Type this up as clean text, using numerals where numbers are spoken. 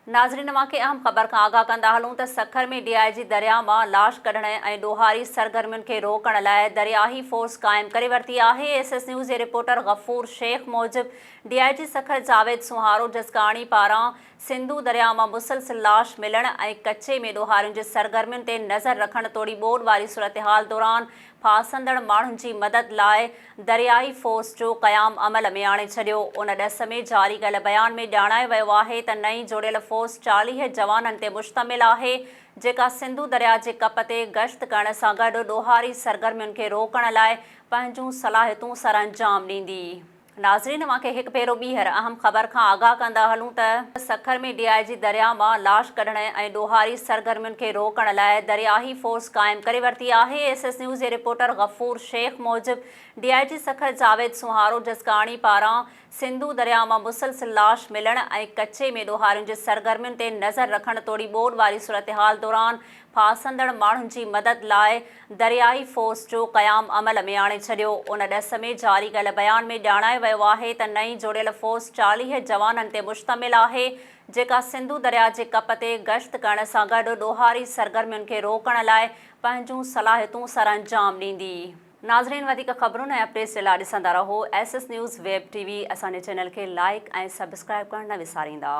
नाज़रीन के अहम ख़बर का आगाह कंदा हलूं त सखर में DIG दरिया में लाश कढण ऐं ॾोहारी सरगर्मियुनि खे रोकण लाइ दरियाही फोर्स क़ाइमु करे वरिती आहे। SS न्यूज़ जे रिपोर्टर गफ़ूर शेख मूजिब DIG सखर जावेद सुहारो जसकाणी पारां सिंधु दरिया में मुसलसिल लाश मिलण ऐं कच्चे में ॾोहारियुनि जे सरगर्मियुनि ते नज़र रखण तोड़ी ॿोॾ वारी सूरतहाल दौरान फासंदड़ माण्हुनि जी मदद लाइ दरियाई फोर्स जो क़याम अमल में आणे छॾियो। उन ॾस में जारी कयल बयान में ॼाणायो वियो आहे त नईं जोड़ियल फोर्स 40 जवाननि ते मुश्तमिल आहे, जेका सिंधु दरिया जे कप ते गश्त करण सां गॾु ॾोहारी सरगर्मियुनि खे रोकण लाइ पंहिंजूं सलाहियतूं सरअंजाम ॾींदी। नाज़रीन के हिकु भेरो ॿीहर अहम ख़बर का आगाह कंदा हलूं त सखर में DIG दरिया में लाश कढण ऐं ॾोहारी सरगर्मियुनि खे रोकण लाइ दरियाही फोर्स क़ाइमु करे वरिती आहे। SS न्यूज़ जे रिपोर्टर गफ़ूर शेख मूजिब DIG सखर जावेद सुहारो जसकाणी पारां सिंधु दरिया में मुसलसिल लाश मिलण ऐं कच्चे में ॾोहारियुनि जे सरगर्मियुनि ते नज़र रखण तोड़ी ॿोॾ वारी सूरतहाल दौरान फासंदड़ माण्हुनि जी मदद लाइ दरियाई फोर्स जो क़याम अमल में आणे छॾियो। उन ॾस में जारी कयल बयान में ॼाणायो वियो आहे त नईं जोड़ियल फोर्स 40 जवाननि ते मुश्तमिल आहे, जेका सिंधु दरिया जे कप ते गश्त करण सां गॾु ॾोहारी सरगर्मियुनि खे रोकण लाइ पंहिंजूं सलाहियतूं सरअंजाम ॾींदी। नाज़रीन वधीक ख़बरुनि ऐं अपडेट्स जे लाइ ॾिसंदा रहो SS न्यूज़ वेब TV। असांजे चैनल खे लाइक ऐं सब्सक्राइब करणु न विसारींदा।